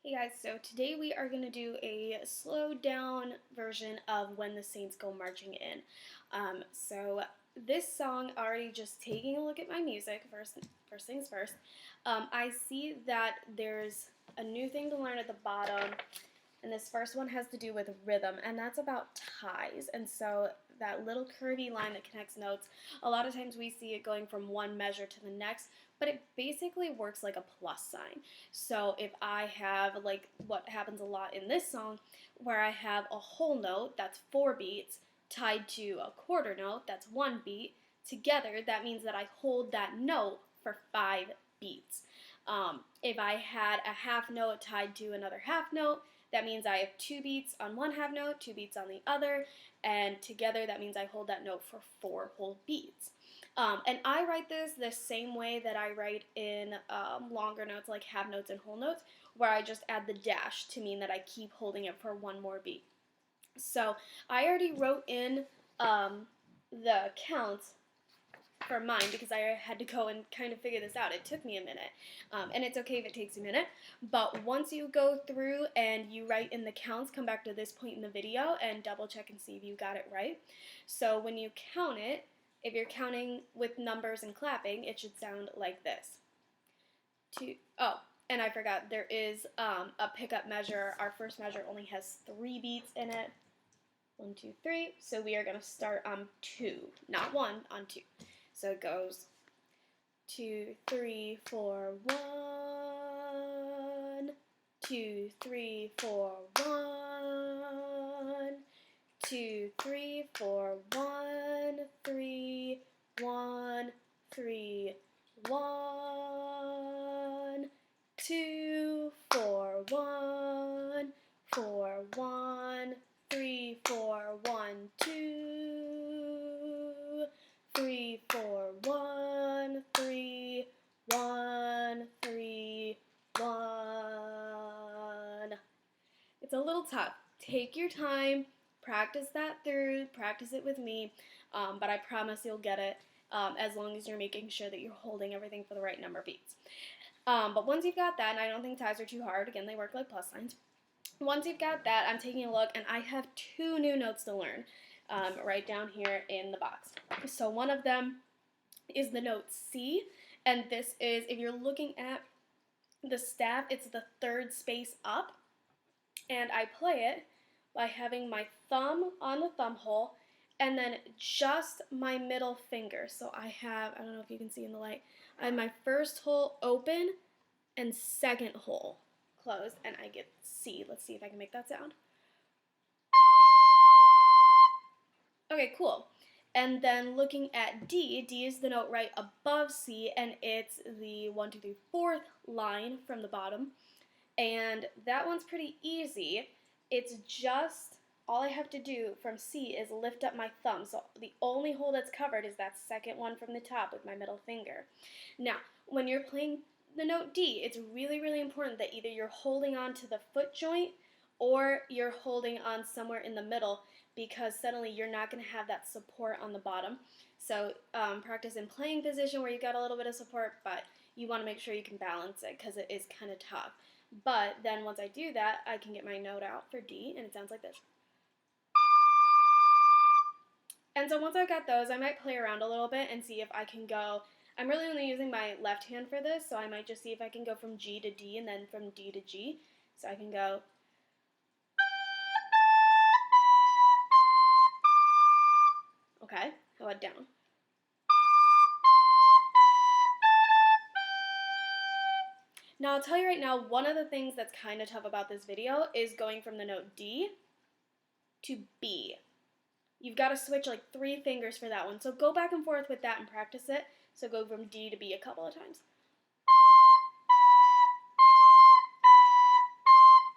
Hey guys, so today we are going to do a slowed down version of When the Saints Go Marching In. So this song, already just taking a look at my music, first things first, I see that there's a new thing to learn at the bottom, and this first one has to do with rhythm, and that's about ties. And so that little curvy line that connects notes, a lot of times we see it going from one measure to the next, but it basically works like a plus sign. So if I have, like what happens a lot in this song, where I have a whole note, that's 4 beats, tied to a quarter note, that's 1 beat, together, that means that I hold that note for 5 beats. If I had a half note tied to another half note, that means I have 2 beats on one half note, 2 beats on the other, and together that means I hold that note for 4 whole beats. And I write this the same way that I write in longer notes like half notes and whole notes, where I just add the dash to mean that I keep holding it for one more beat. So I already wrote in the counts for mine because I had to go and kind of figure this out. It took me a minute, and it's okay if it takes a minute, but once you go through and you write in the counts, come back to this point in the video and double check and see if you got it right. So when you count it, if you're counting with numbers and clapping, it should sound like this. Oh, and I forgot, there is a pickup measure. Our first measure only has 3 beats in it. 1, 2, 3. So we are going to start on 2, not 1, on 2. So it goes 2, 3, 4, 1, 2, 3, 4, 1, 2, 3, 4, 1, 3, 1, 3, 1, 2, 4, 1, 4, 1, 3, 4, 1, 2, 3, 4, 1, 3, 1, 3, 1. It's a little tough. Take your time, practice that through, practice it with me, but I promise you'll get it as long as you're making sure that you're holding everything for the right number of beats. But once you've got that, and I don't think ties are too hard, again, they work like plus signs. Once you've got that, I'm taking a look, and I have 2 new notes to learn right down here in the box. So one of them is the note C, and this is, if you're looking at the staff, it's the 3rd space up, and I play it by having my thumb on the thumb hole and then just my middle finger. So I don't know if you can see in the light, I have my first hole open and second hole closed, and I get C. Let's see if I can make that sound. Okay, cool. And then looking at D, D is the note right above C, and it's the 1, 2, 3, 4th line from the bottom. And that one's pretty easy. It's just, all I have to do from C is lift up my thumb. So the only hole that's covered is that second one from the top with my middle finger. Now, when you're playing the note D, it's really, really important that either you're holding on to the foot joint or you're holding on somewhere in the middle, because suddenly you're not going to have that support on the bottom. So practice in playing position where you got a little bit of support, but you want to make sure you can balance it because it is kind of tough. But then once I do that, I can get my note out for D, and it sounds like this. And so once I've got those, I might play around a little bit and see if I can go. I'm really only using my left hand for this, so I might just see if I can go from G to D and then from D to G. So I can go. Okay, how about down? Now I'll tell you right now, one of the things that's kind of tough about this video is going from the note D to B. You've got to switch like 3 fingers for that one. So go back and forth with that and practice it. So go from D to B a couple of times.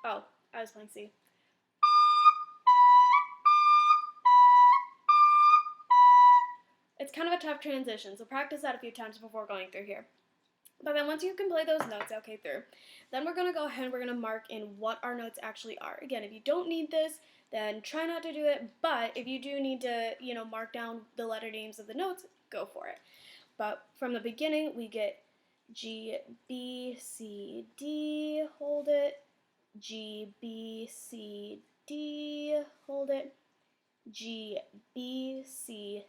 Oh, I was playing C. It's kind of a tough transition, so practice that a few times before going through here. But then once you can play those notes okay through, then we're going to go ahead and we're going to mark in what our notes actually are. Again, if you don't need this, then try not to do it, but if you do need to, mark down the letter names of the notes, go for it. But from the beginning, we get G, B, C, D, hold it, G, B, C, D, hold it, G, B, C,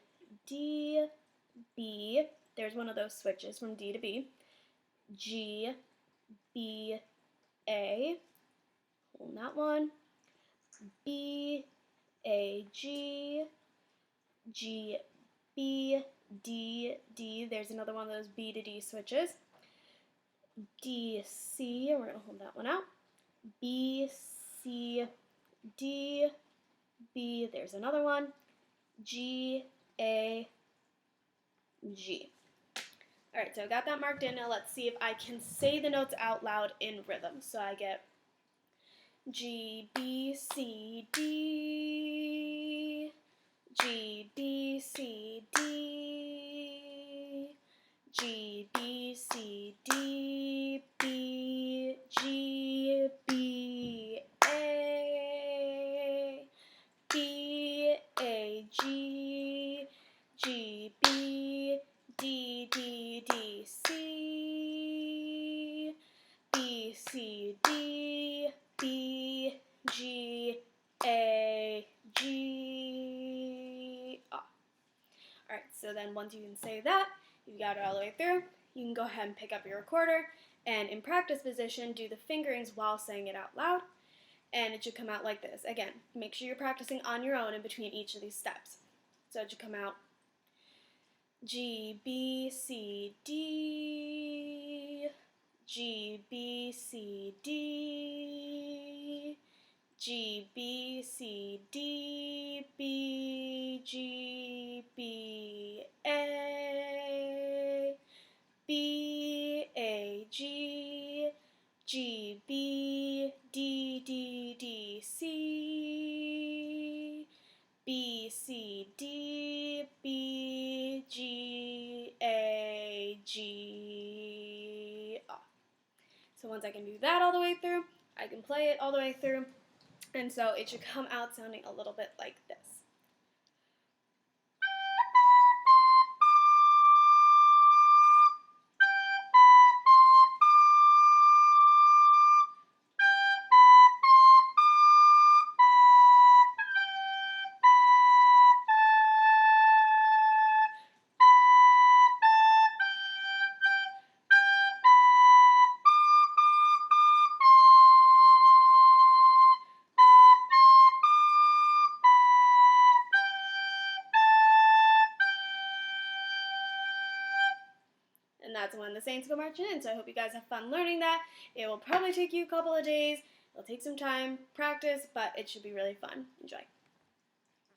D, B, there's one of those switches from D to B, G, B, A, hold that one, B, A, G, G, B, D, D, there's another one of those B to D switches, D, C, we're going to hold that one out, B, C, D, B, there's another one, G, A, G. Alright, so I got that marked in. Now let's see if I can say the notes out loud in rhythm. So I get G, B, C, D, G, B, C, D, G, B, C, D, B, G, B, A, B, A, G, G, B, D, D, D, C, B, C, D, B, G, A, G, A. Alright, so then once you can say that, you've got it all the way through, you can go ahead and pick up your recorder, and in practice position, do the fingerings while saying it out loud, and it should come out like this. Again, make sure you're practicing on your own in between each of these steps. So it should come out G, B, C, D, G, B, C, D, G, B, C, D, B, G, B, A, B, A, G, G, B, D, D, D, C, B, C, D, B, G, A, G, A. So once I can do that all the way through, I can play it all the way through, and so it should come out sounding a little bit like this. And that's when the Saints go marching in. So I hope you guys have fun learning that. It will probably take you a couple of days. It'll take some time, practice, but it should be really fun. Enjoy.